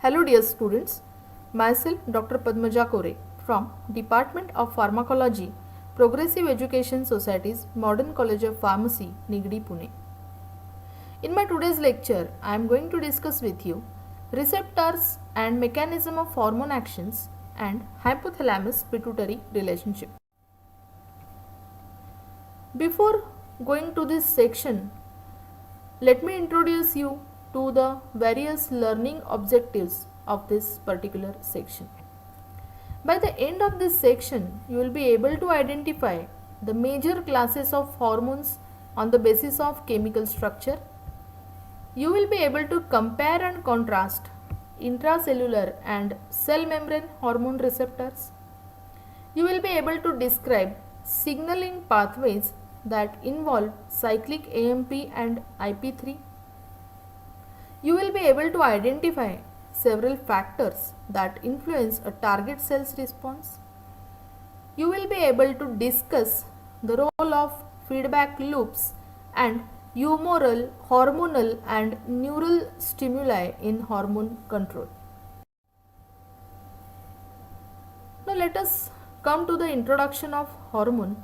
Hello dear students, myself Dr. Padmaja Kore from Department of Pharmacology, Progressive Education Society's Modern College of Pharmacy, Nigdi, Pune. In my today's lecture, I am going to discuss with you receptors and mechanism of hormone actions and hypothalamus-pituitary relationship. Before going to this section, let me introduce you to the various learning objectives of this particular section. By the end of this section, you will be able to identify the major classes of hormones on the basis of chemical structure. You will be able to compare and contrast intracellular and cell membrane hormone receptors. You will be able to describe signaling pathways that involve cyclic AMP and IP3. You will be able to identify several factors that influence a target cell's response. You will be able to discuss the role of feedback loops and humoral, hormonal and neural stimuli in hormone control. Now let us come to the introduction of hormone.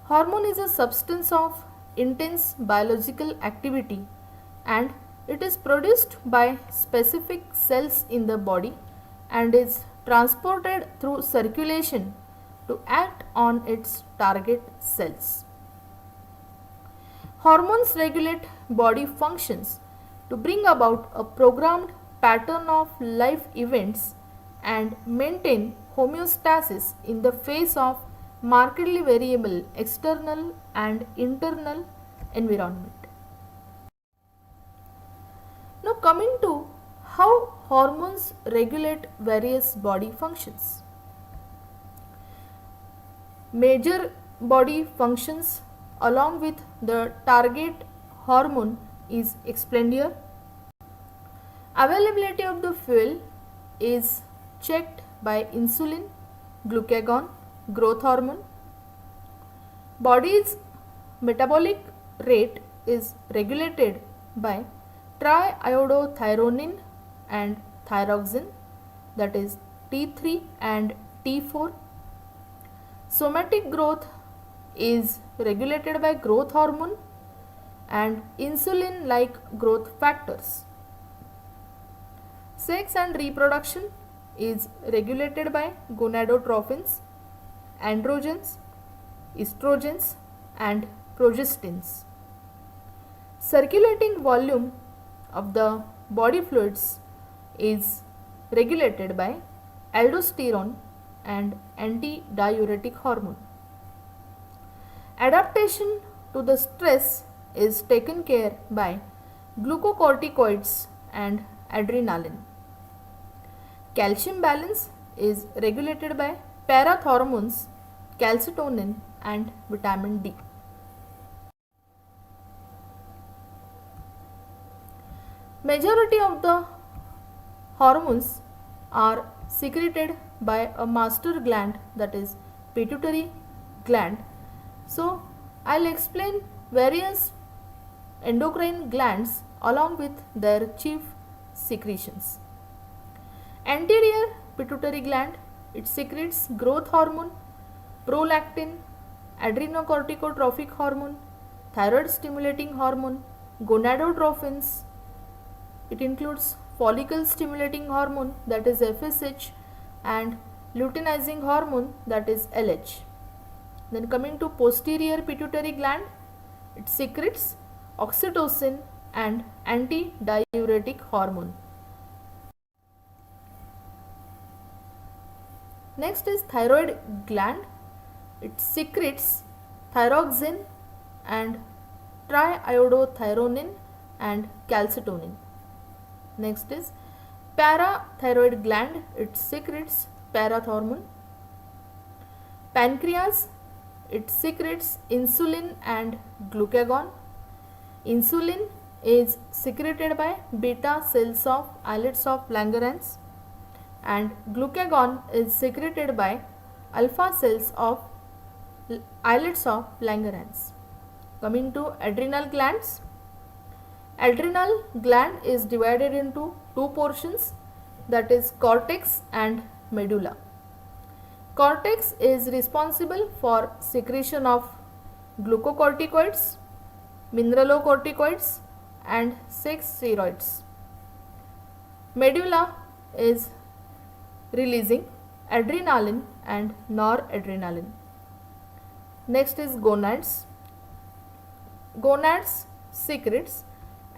Hormone is a substance of intense biological activity and it is produced by specific cells in the body and is transported through circulation to act on its target cells. Hormones regulate body functions to bring about a programmed pattern of life events and maintain homeostasis in the face of markedly variable external and internal environment. Now coming to how hormones regulate various body functions. Major body functions along with the target hormone is explained here. Availability of the fuel is checked by insulin, glucagon, growth hormone. Body's metabolic rate is regulated by triiodothyronine and thyroxine, that is T3 and T4. Somatic growth is regulated by growth hormone and insulin like growth factors. Sex and reproduction is regulated by gonadotrophins, androgens, estrogens and progestins. Circulating volume of the body fluids is regulated by aldosterone and antidiuretic hormone. Adaptation to the stress is taken care by glucocorticoids and adrenaline. Calcium balance is regulated by parathormones, calcitonin and vitamin D. Majority of the hormones are secreted by a master gland, that is pituitary gland. So I'll explain various endocrine glands along with their chief secretions. Anterior pituitary gland, it secretes growth hormone, prolactin, adrenocorticotrophic hormone, thyroid stimulating hormone, gonadotrophins. It includes follicle stimulating hormone, that is FSH, and luteinizing hormone, that is LH. Then coming to posterior pituitary gland, it secretes oxytocin and antidiuretic hormone. Next is thyroid gland. It secretes thyroxine and triiodothyronine and calcitonin. Next is parathyroid gland. It secretes parathormone. Pancreas, it secretes insulin and glucagon. Insulin is secreted by beta cells of islets of Langerhans and glucagon is secreted by alpha cells of islets of Langerhans. Coming to adrenal glands. Adrenal gland is divided into two portions, that is cortex and medulla. Cortex is responsible for secretion of glucocorticoids, mineralocorticoids and sex steroids. Medulla is releasing adrenaline and noradrenaline. Next is gonads. Gonads secretes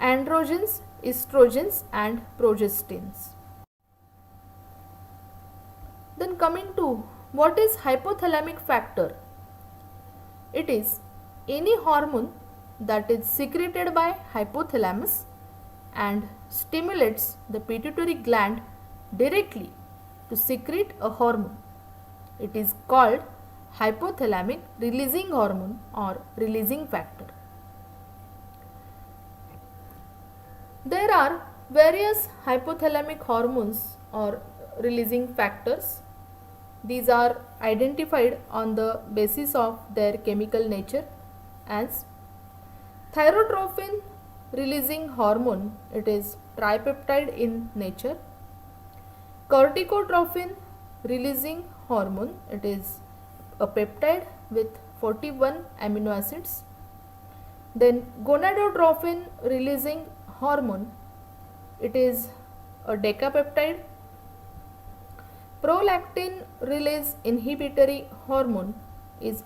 androgens, estrogens and progestins. Then coming to what is hypothalamic factor? It is any hormone that is secreted by hypothalamus and stimulates the pituitary gland directly to secrete a hormone. It is called hypothalamic releasing hormone or releasing factor. There are various hypothalamic hormones or releasing factors. These are identified on the basis of their chemical nature as thyrotrophin releasing hormone, it is tripeptide in nature. Corticotrophin releasing hormone, it is a peptide with 41 amino acids. Then gonadotrophin releasing hormone, it is a decapeptide. Prolactin release inhibitory hormone is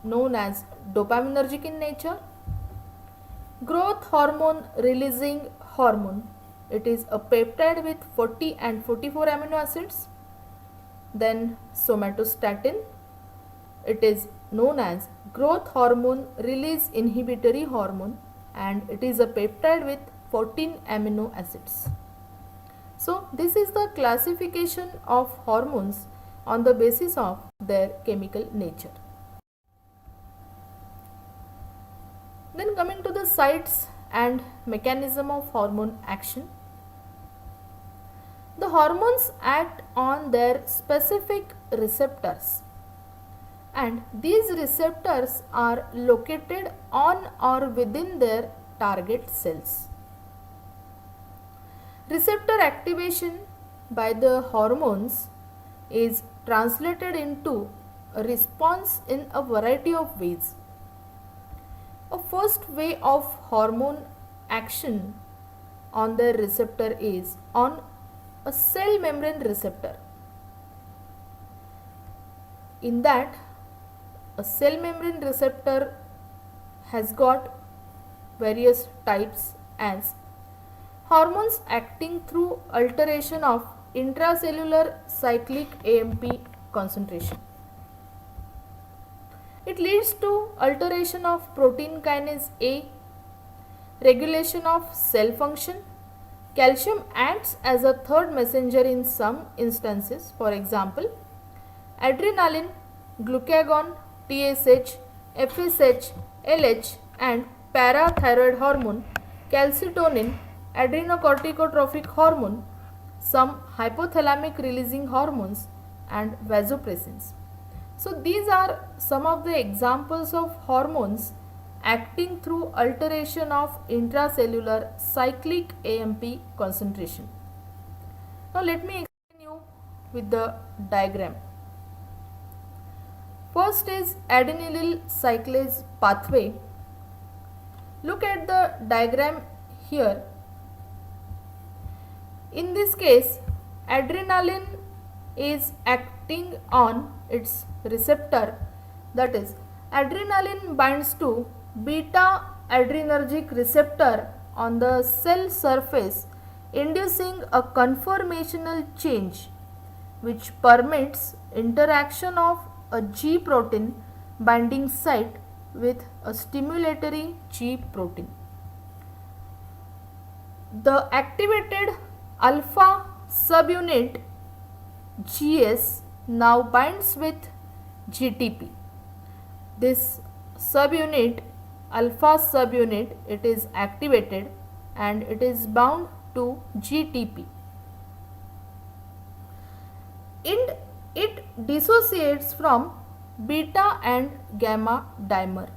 known as dopaminergic in nature. Growth hormone releasing hormone, it is a peptide with 40 and 44 amino acids. Then somatostatin, it is known as growth hormone release inhibitory hormone and it is a peptide with 14 amino acids. So this is the classification of hormones on the basis of their chemical nature. Then coming to the sites and mechanism of hormone action. The hormones act on their specific receptors and these receptors are located on or within their target cells. Receptor activation by the hormones is translated into a response in a variety of ways. A first way of hormone action on the receptor is on a cell membrane receptor. In that, a cell membrane receptor has got various types as hormones acting through alteration of intracellular cyclic AMP concentration. It leads to alteration of protein kinase A, regulation of cell function. Calcium acts as a third messenger in some instances. For example, adrenaline, glucagon, TSH, FSH, LH and parathyroid hormone, calcitonin, adrenocorticotropic hormone, some hypothalamic releasing hormones and vasopressins. So these are some of the examples of hormones acting through alteration of intracellular cyclic AMP concentration. Now let me explain you with the diagram. First is adenylyl cyclase pathway. Look at the diagram here. In this case, adrenaline is acting on its receptor, that is adrenaline binds to beta adrenergic receptor on the cell surface, inducing a conformational change which permits interaction of a G protein binding site with a stimulatory G protein. The activated alpha subunit GS now binds with GTP. This subunit, alpha subunit, it is activated and it is bound to GTP. And it dissociates from beta and gamma dimer.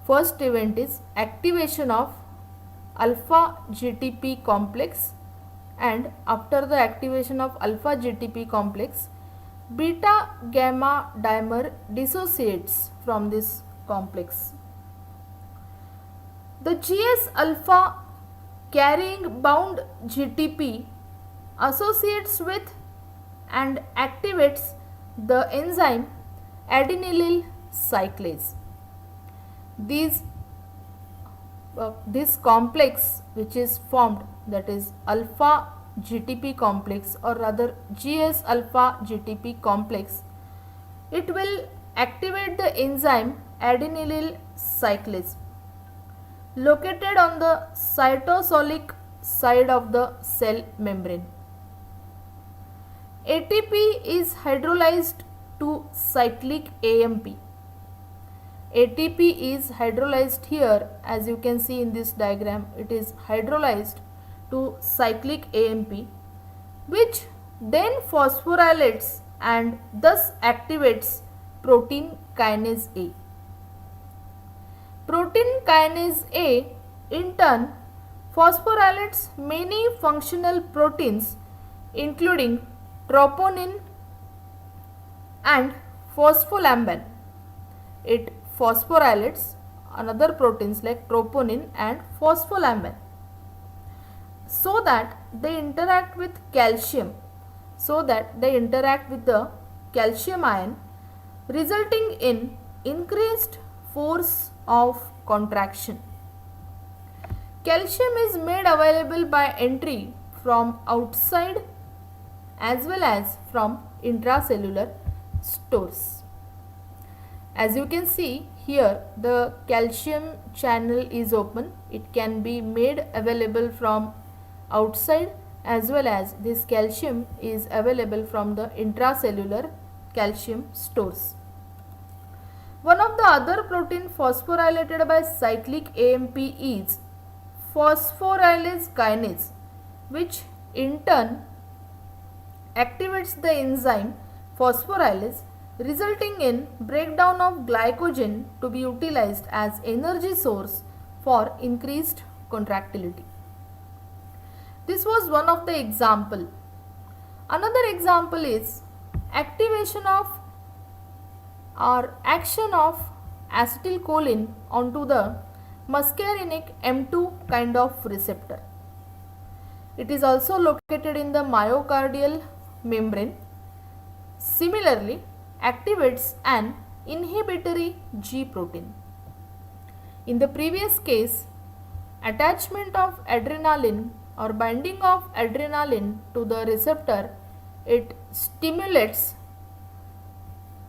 First event is activation of alpha GTP complex and after the activation of alpha GTP complex, beta gamma dimer dissociates from this complex. The GS alpha carrying bound GTP associates with and activates the enzyme adenylyl cyclase. This complex which is formed, that is alpha GTP complex or rather GS alpha GTP complex, it will activate the enzyme adenylyl cyclase located on the cytosolic side of the cell membrane. ATP is hydrolyzed to cyclic AMP. ATP is hydrolyzed here, as you can see in this diagram, it is hydrolyzed to cyclic AMP, which then phosphorylates and thus activates protein kinase A. Protein kinase A in turn phosphorylates many functional proteins including troponin and phospholamban. It phosphorylates another proteins like troponin and phospholamban so that they interact with calcium, the calcium ion, resulting in increased force of contraction. Calcium is made available by entry from outside as well as from intracellular stores. As you can see here, the calcium channel is open. It can be made available from outside as well as this calcium is available from the intracellular calcium stores. One of the other protein phosphorylated by cyclic AMP is phosphorylase kinase, which in turn activates the enzyme phosphorylase, resulting in breakdown of glycogen to be utilized as energy source for increased contractility. This was one of the example. Another example is activation of or action of acetylcholine onto the muscarinic M2 kind of receptor. It is also located in the myocardial membrane. Similarly, activates an inhibitory G protein. In the previous case, attachment of adrenaline or binding of adrenaline to the receptor, it stimulates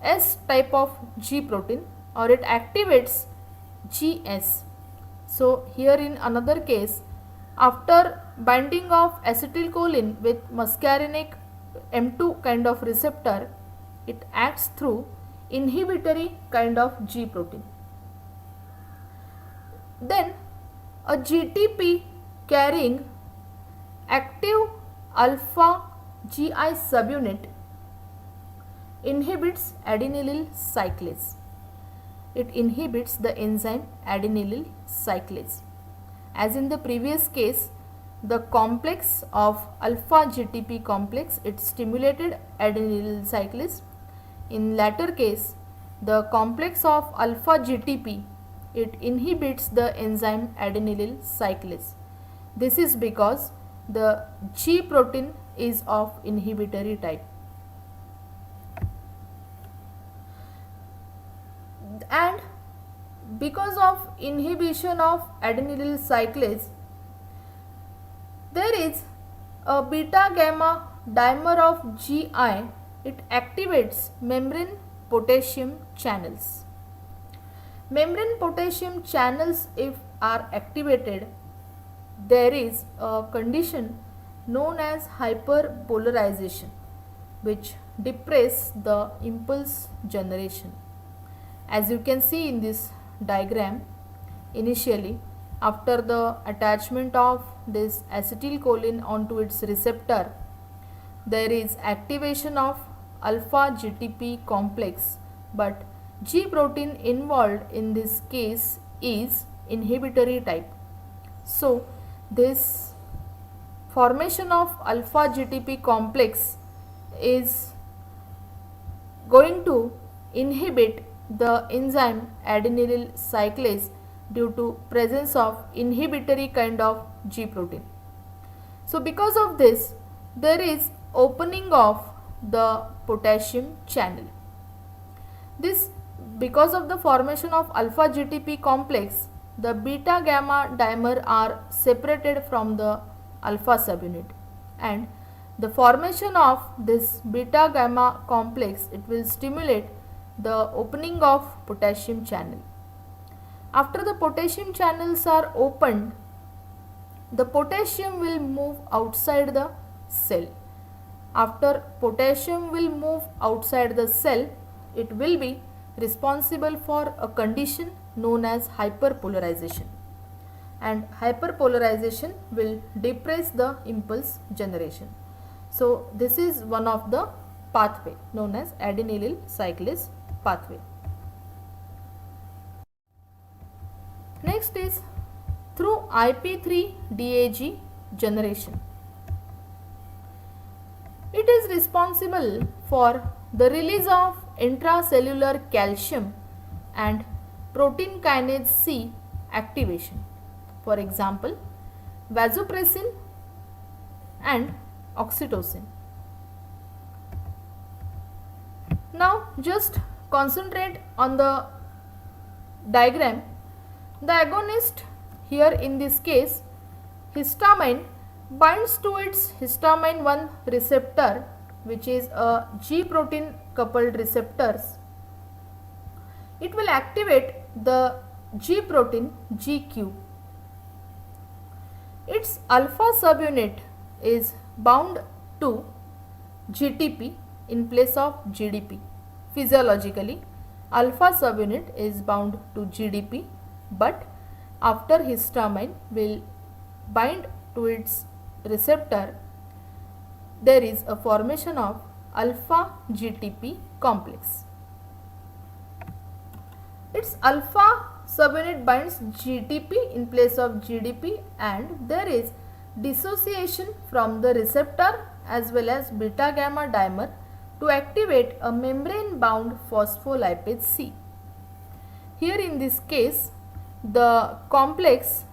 S type of G protein or it activates GS. So here in another case, after binding of acetylcholine with muscarinic M2 kind of receptor, it acts through inhibitory kind of G protein. Then a GTP carrying active alpha GI subunit inhibits adenylyl cyclase. It inhibits the enzyme adenylyl cyclase. As in the previous case, the complex of alpha GTP complex, it stimulated adenylyl cyclase. In latter case, the complex of alpha GTP, it inhibits the enzyme adenylyl cyclase. This is because the G protein is of inhibitory type. And because of inhibition of adenylyl cyclase, there is a beta gamma dimer of GI, it activates membrane potassium channels. Membrane potassium channels, if are activated, there is a condition known as hyperpolarization, which depress the impulse generation. As you can see in this diagram, initially after the attachment of this acetylcholine onto its receptor, there is activation of alpha GTP complex, but G protein involved in this case is inhibitory type. So this formation of alpha GTP complex is going to inhibit the enzyme adenylyl cyclase due to presence of inhibitory kind of G protein. So because of this, there is opening of the potassium channel. This, because of the formation of alpha GTP complex, the beta gamma dimer are separated from the alpha subunit, and the formation of this beta gamma complex, it will stimulate the opening of potassium channel. After the potassium channels are opened, the potassium will move outside the cell. After potassium will move outside the cell, it will be responsible for a condition known as hyperpolarization, and hyperpolarization will depress the impulse generation. So this is one of the pathway known as adenylyl cyclase pathway. Next is through IP3 DAG generation. It is responsible for the release of intracellular calcium and protein kinase C activation. For example, vasopressin and oxytocin. Now just concentrate on the diagram. The agonist here in this case, histamine, binds to its histamine 1 receptor, which is a G protein coupled receptors. It will activate the G protein GQ. Its alpha subunit is bound to GTP in place of GDP. Physiologically, alpha subunit is bound to GDP, but after histamine will bind to its receptor, there is a formation of alpha GTP complex. Its alpha subunit binds GTP in place of GDP, and there is dissociation from the receptor as well as beta gamma dimer to activate a membrane bound phospholipase C. Here in this case, the complex,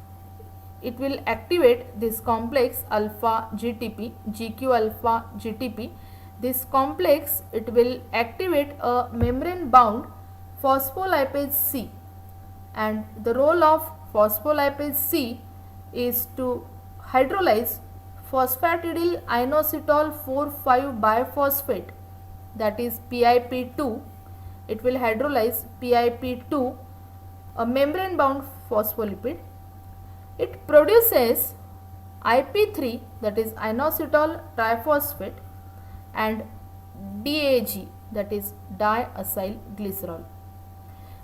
it will activate this complex alpha GTP, GQ alpha GTP. This complex, it will activate a membrane bound phospholipase C, and the role of phospholipase C is to hydrolyze phosphatidyl inositol 4,5 biphosphate, that is PIP2. It will hydrolyze PIP2, a membrane bound phospholipid. It produces IP3, that is inositol triphosphate, and DAG, that is diacyl glycerol.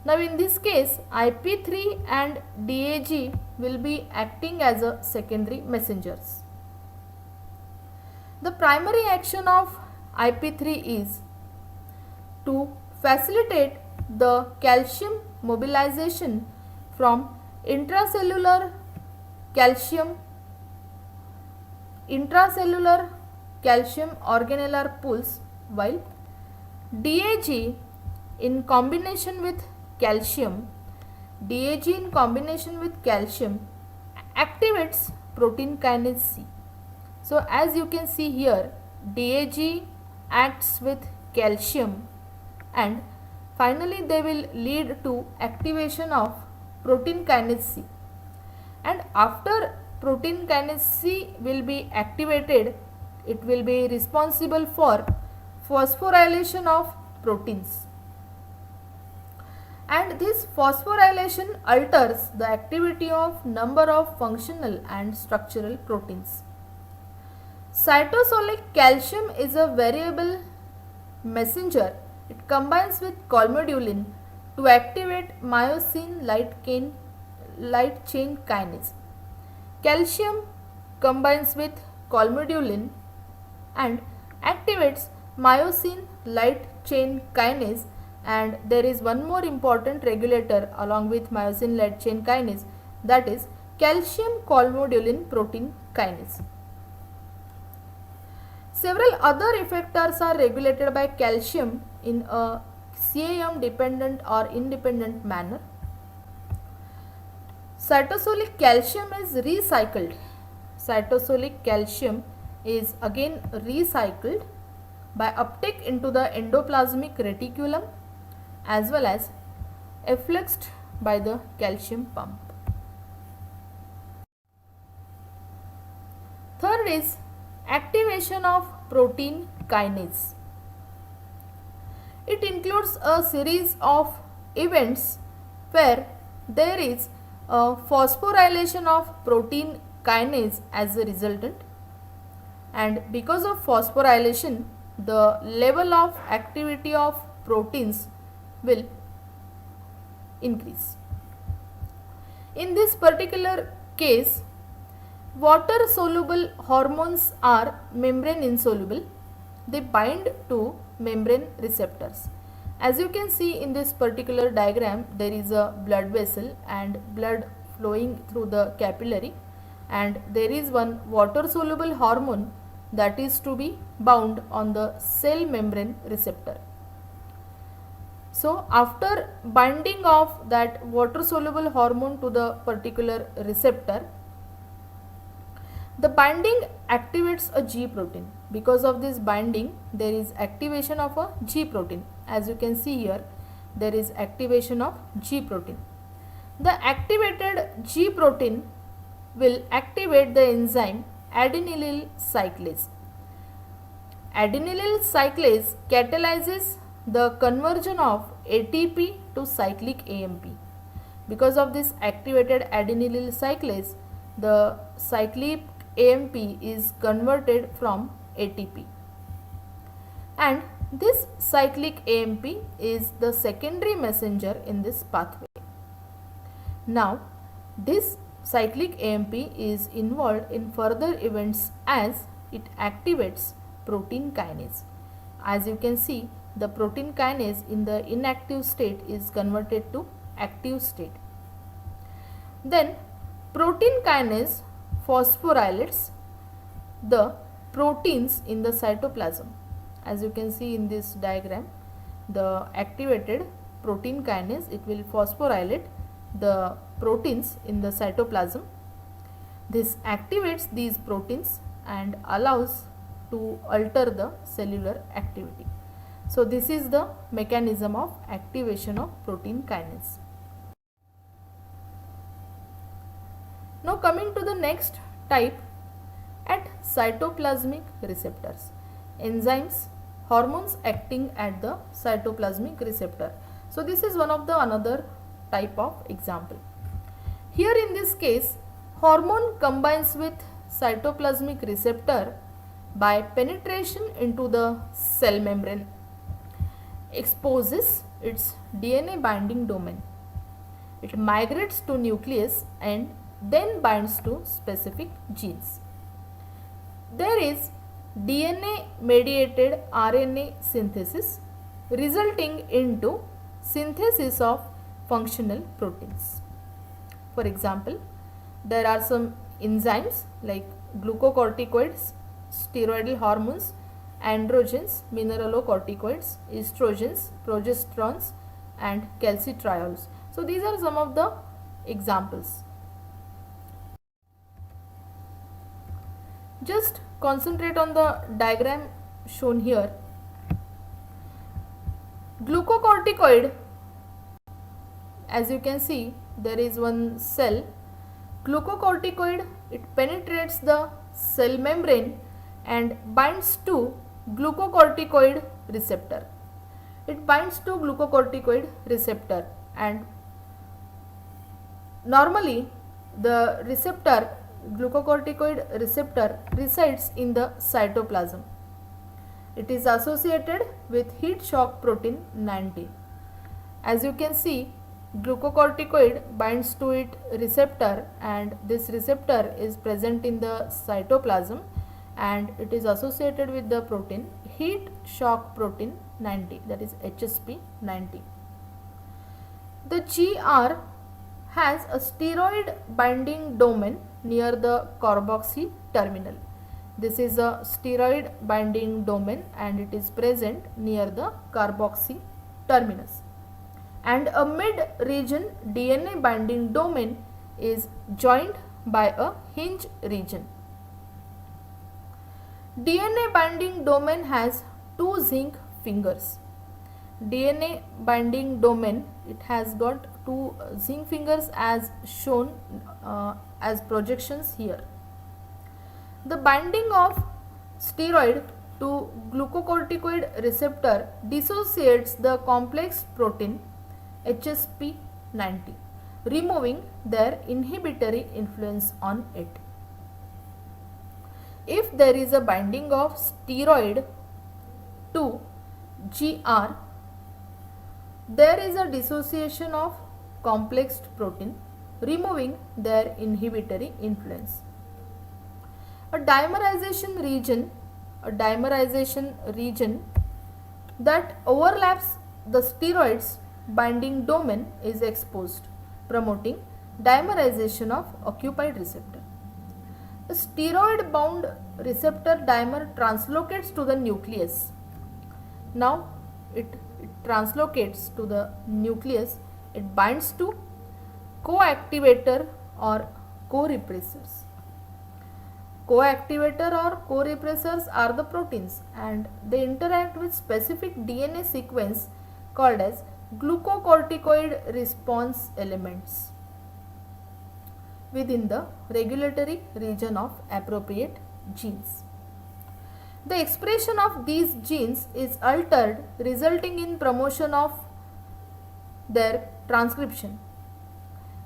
Now in this case, IP3 and DAG will be acting as a secondary messengers. The primary action of IP3 is to facilitate the calcium mobilization from intracellular calcium organellar pools, while DAG in combination with calcium activates protein kinase C. So as you can see here, DAG acts with calcium, and finally they will lead to activation of protein kinase C, and after protein kinase C will be activated, it will be responsible for phosphorylation of proteins, and this phosphorylation alters the activity of number of functional and structural proteins. Cytosolic calcium is a variable messenger. It combines with colmodulin to activate myosin light chain kinase. Calcium combines with colmodulin and activates myosin light chain kinase, and there is one more important regulator along with myosin light chain kinase, that is calcium colmodulin protein kinase. Several other effectors are regulated by calcium in a CAM dependent or independent manner. Cytosolic calcium is recycled. Cytosolic calcium is again recycled by uptake into the endoplasmic reticulum as well as effluxed by the calcium pump. Third is activation of protein kinase. It includes a series of events where there is a phosphorylation of protein kinase as a resultant, and because of phosphorylation the level of activity of proteins will increase. In this particular case, water soluble hormones are membrane insoluble. They bind to membrane receptors. As you can see in this particular diagram, there is a blood vessel and blood flowing through the capillary, and there is one water soluble hormone that is to be bound on the cell membrane receptor. So after binding of that water soluble hormone to the particular receptor, the binding activates a G protein. Because of this binding, there is activation of a G protein. As you can see here, there is activation of G protein. The activated G protein will activate the enzyme adenylyl cyclase. Adenylyl cyclase catalyzes the conversion of ATP to cyclic AMP. Because of this activated adenylyl cyclase, the cyclic AMP is converted from ATP, and this cyclic AMP is the secondary messenger in this pathway. Now this cyclic AMP is involved in further events as it activates protein kinase. As you can see, the protein kinase in the inactive state is converted to active state. Then protein kinase phosphorylates the proteins in the cytoplasm. As you can see in this diagram, the activated protein kinase, it will phosphorylate the proteins in the cytoplasm. This activates these proteins and allows to alter the cellular activity. So this is the mechanism of activation of protein kinase. Now coming to the next type, at cytoplasmic receptors. Enzymes, hormones acting at the cytoplasmic receptor. So this is one of the another type of example. Here in this case, hormone combines with cytoplasmic receptor by penetration into the cell membrane, exposes its DNA binding domain. It migrates to nucleus and then binds to specific genes. There is DNA mediated RNA synthesis resulting into synthesis of functional proteins. For example, there are some enzymes like glucocorticoids, steroidal hormones, androgens, mineralocorticoids, estrogens, progesterones and calcitriols. So these are some of the examples. Just concentrate on the diagram shown here. Glucocorticoid, as you can see, there is one cell. Glucocorticoid, it penetrates the cell membrane and binds to glucocorticoid receptor. It binds to glucocorticoid receptor, and normally the receptor, glucocorticoid receptor, resides in the cytoplasm. It is associated with heat shock protein 19. As you can see, glucocorticoid binds to its receptor, and this receptor is present in the cytoplasm, and it is associated with the protein heat shock protein 90, that is HSP 90. The GR has a steroid binding domain near the carboxy terminal. This is a steroid binding domain and it is present near the carboxy terminus. And a mid region DNA binding domain is joined by a hinge region. DNA binding domain has two zinc fingers. DNA binding domain, it has got two zinc fingers as shown as projections here. The binding of steroid to glucocorticoid receptor dissociates the complex protein HSP90, removing their inhibitory influence on it. If there is a binding of steroid to GR, there is a dissociation of complexed protein, removing their inhibitory influence. A dimerization region that overlaps the steroids binding domain is exposed, promoting dimerization of occupied receptor. The steroid bound receptor dimer translocates to the nucleus. Now it translocates to the nucleus, it binds to coactivator or co-repressors. Coactivator or co-repressors are the proteins and they interact with specific DNA sequence called as glucocorticoid response elements within the regulatory region of appropriate genes. The expression of these genes is altered, resulting in promotion of their transcription.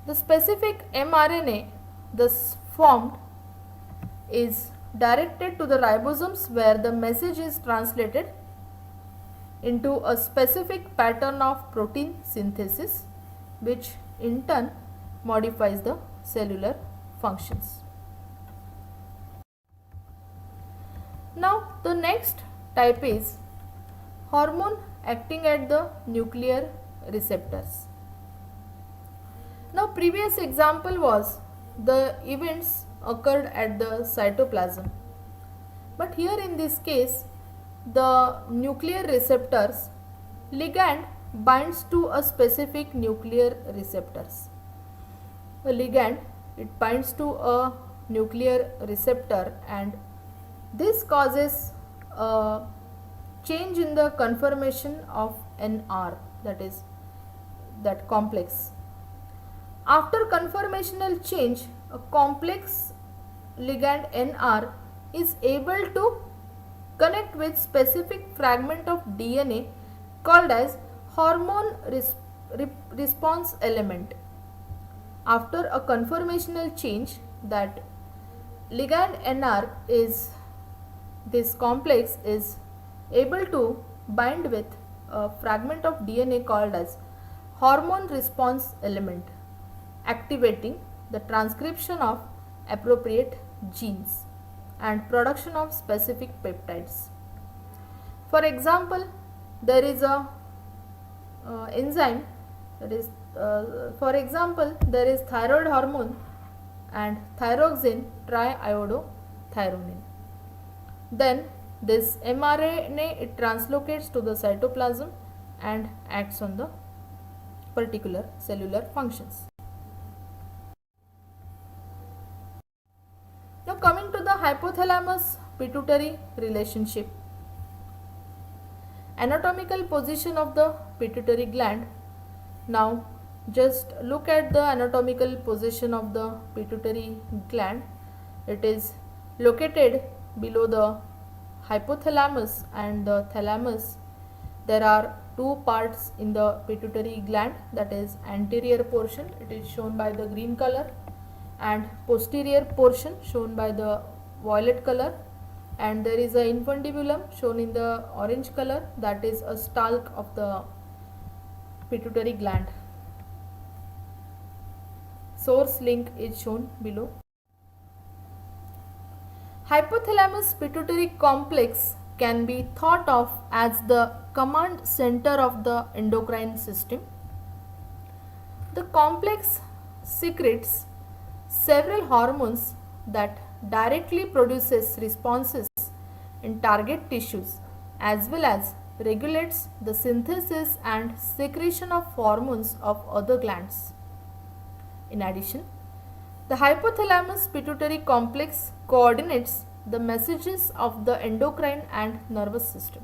The specific mRNA thus formed is directed to the ribosomes where the message is translated into a specific pattern of protein synthesis, which in turn modifies the cellular functions. Now the next type is hormone acting at the nuclear receptors. Now previous example was the events occurred at the cytoplasm, but here in this case the nuclear receptors ligand binds to a specific nuclear receptors. The ligand, it binds to a nuclear receptor and this causes a change in the conformation of NR, that is that complex. After conformational change, a complex ligand NR is able to connect with specific fragment of DNA called as hormone response element. After a conformational change, that ligand NR is, this complex is able to bind with a fragment of DNA called as hormone response element, activating the transcription of appropriate genes and production of specific peptides. For example, there is a enzyme, that is for example there is thyroid hormone and thyroxine triiodothyronine. Then this mRNA, it translocates to the cytoplasm and acts on the particular cellular functions. Now coming to the hypothalamus pituitary relationship. Anatomical position of the pituitary gland. Now just look at the anatomical position of the pituitary gland. It is located below the hypothalamus and the thalamus. There are two parts in the pituitary gland, that is anterior portion, it is shown by the green color, and posterior portion shown by the violet color, and there is a infundibulum shown in the orange color, that is a stalk of the pituitary gland. Source link is shown below. Hypothalamus pituitary complex can be thought of as the command center of the endocrine system. The complex secretes several hormones that directly produces responses in target tissues as well as regulates the synthesis and secretion of hormones of other glands. In addition, the hypothalamus pituitary complex coordinates the messages of the endocrine and nervous system.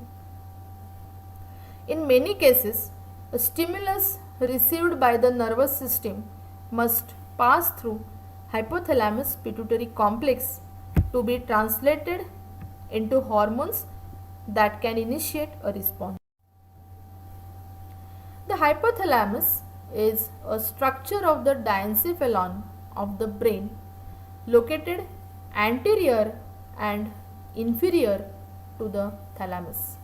In many cases, a stimulus received by the nervous system must pass through hypothalamus pituitary complex to be translated into hormones that can initiate a response. The hypothalamus is a structure of the diencephalon of the brain located anterior and inferior to the thalamus.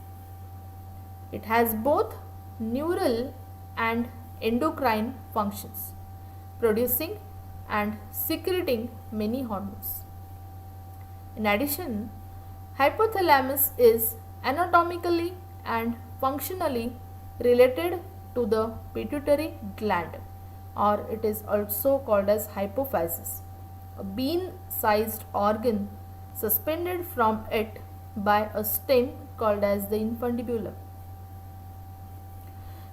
It has both neural and endocrine functions, producing and secreting many hormones. In addition, hypothalamus is anatomically and functionally related to the pituitary gland, or it is also called as hypophysis, a bean-sized organ suspended from it by a stem called as the infundibulum.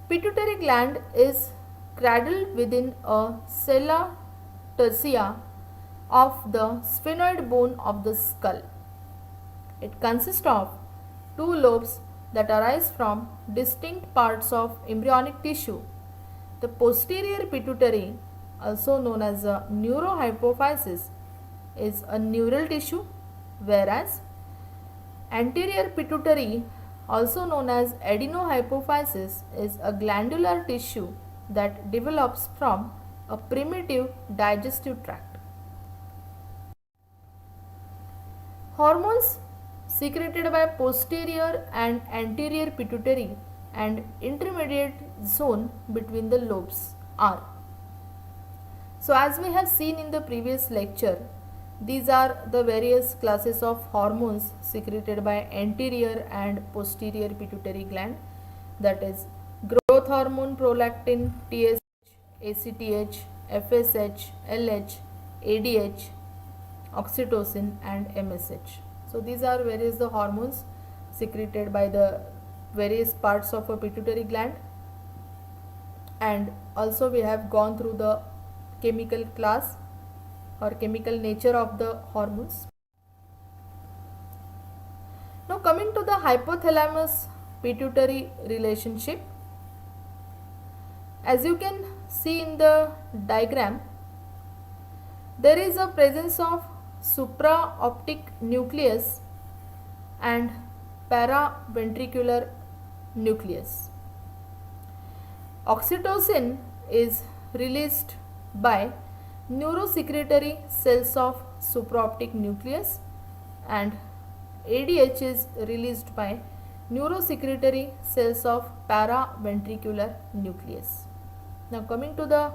Pituitary gland is cradled within a sella tursina of the sphenoid bone of the skull. It consists of two lobes that arise from distinct parts of embryonic tissue. The posterior pituitary, also known as a neurohypophysis, is a neural tissue, whereas anterior pituitary, also known as adenohypophysis, is a glandular tissue that develops from a primitive digestive tract. Hormones secreted by posterior and anterior pituitary and intermediate zone between the lobes are. So as we have seen in the previous lecture, these are the various classes of hormones secreted by anterior and posterior pituitary gland, that is growth hormone, prolactin, TSH, ACTH, FSH, LH, ADH, oxytocin and MSH. So these are various the hormones secreted by the various parts of a pituitary gland, and also we have gone through the chemical class or chemical nature of the hormones. Now coming to the hypothalamus pituitary relationship, as you can see in the diagram, there is a presence of supraoptic nucleus and paraventricular nucleus. Oxytocin is released by neurosecretory cells of supraoptic nucleus and ADH is released by neurosecretory cells of paraventricular nucleus. Now coming to the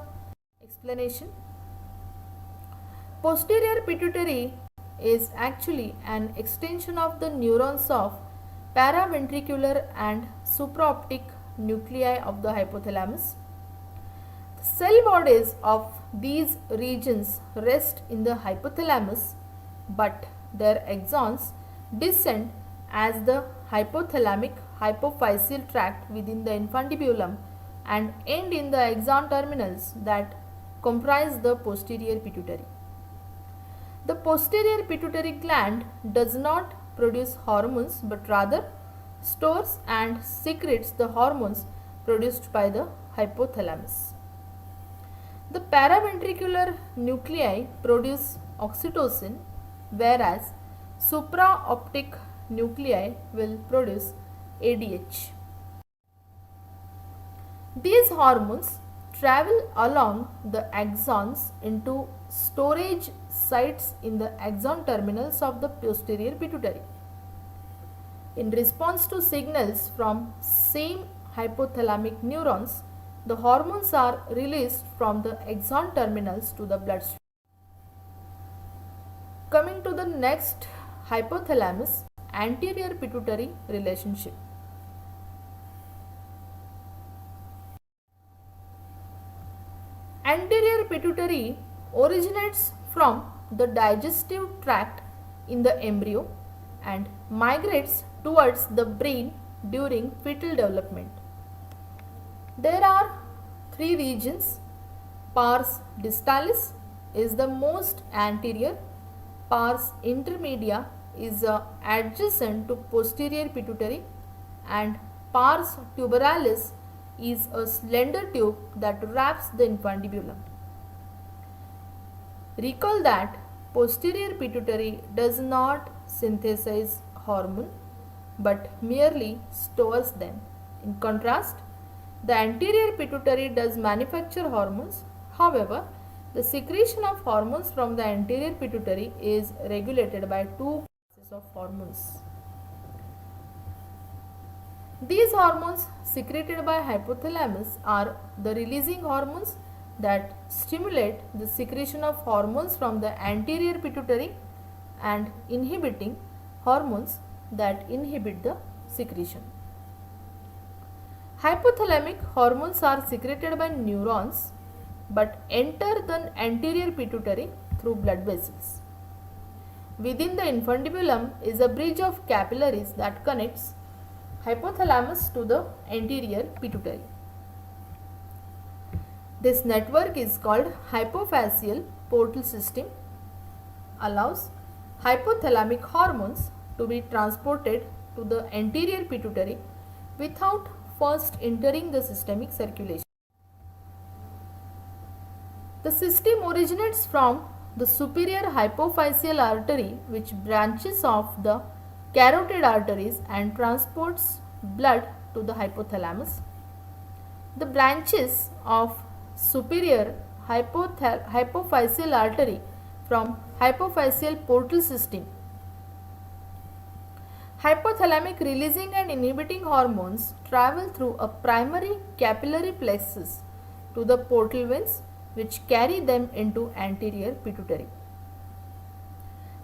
explanation. Posterior pituitary is actually an extension of the neurons of paraventricular and supraoptic nuclei of the hypothalamus. The cell bodies of these regions rest in the hypothalamus, but their axons descend as the hypothalamic hypophyseal tract within the infundibulum and end in the axon terminals that comprise the posterior pituitary. The posterior pituitary gland does not produce hormones but rather stores and secretes the hormones produced by the hypothalamus. The paraventricular nuclei produce oxytocin, whereas supraoptic nuclei will produce ADH. These hormones travel along the axons into storage sites in the axon terminals of the posterior pituitary. In response to signals from same hypothalamic neurons, the hormones are released from the axon terminals to the bloodstream. Coming to the next, hypothalamus anterior pituitary relationship. Anterior pituitary originates from the digestive tract in the embryo and migrates towards the brain during fetal development. There are three regions. Pars distalis is the most anterior, pars intermedia is adjacent to posterior pituitary, and pars tuberalis is a slender tube that wraps the infundibulum. Recall that posterior pituitary does not synthesize hormone but merely stores them. In contrast, the anterior pituitary does manufacture hormones. However, the secretion of hormones from the anterior pituitary is regulated by two classes of hormones. These hormones secreted by hypothalamus are the releasing hormones that stimulate the secretion of hormones from the anterior pituitary and inhibiting hormones that inhibit the secretion. Hypothalamic hormones are secreted by neurons but enter the anterior pituitary through blood vessels. Within the infundibulum is a bridge of capillaries that connects hypothalamus to the anterior pituitary. This network is called hypophyseal portal system, allows hypothalamic hormones to be transported to the anterior pituitary without first entering the systemic circulation. The system originates from the superior hypophyseal artery, which branches off the carotid arteries and transports blood to the hypothalamus. The branches of superior hypophyseal artery from hypophyseal portal system. Hypothalamic releasing and inhibiting hormones travel through a primary capillary plexus to the portal veins, which carry them into anterior pituitary.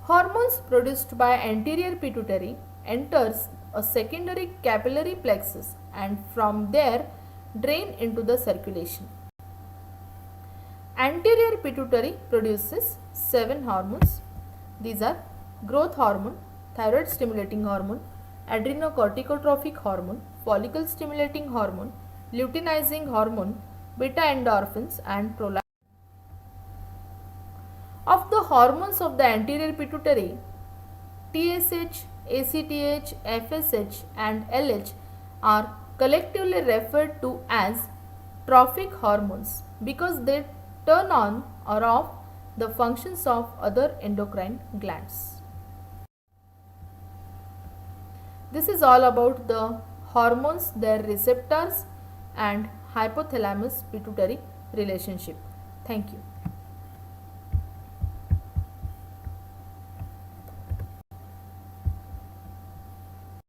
Hormones produced by anterior pituitary enters a secondary capillary plexus and from there drain into the circulation. Anterior pituitary produces 7 hormones. These are growth hormone, thyroid stimulating hormone, adrenocorticotropic hormone, follicle stimulating hormone, luteinizing hormone, beta endorphins and prolactin. Of the hormones of the anterior pituitary, TSH, ACTH, FSH and LH are collectively referred to as trophic hormones because they turn on or off the functions of other endocrine glands. This is all about the hormones, their receptors and hypothalamus pituitary relationship. Thank you.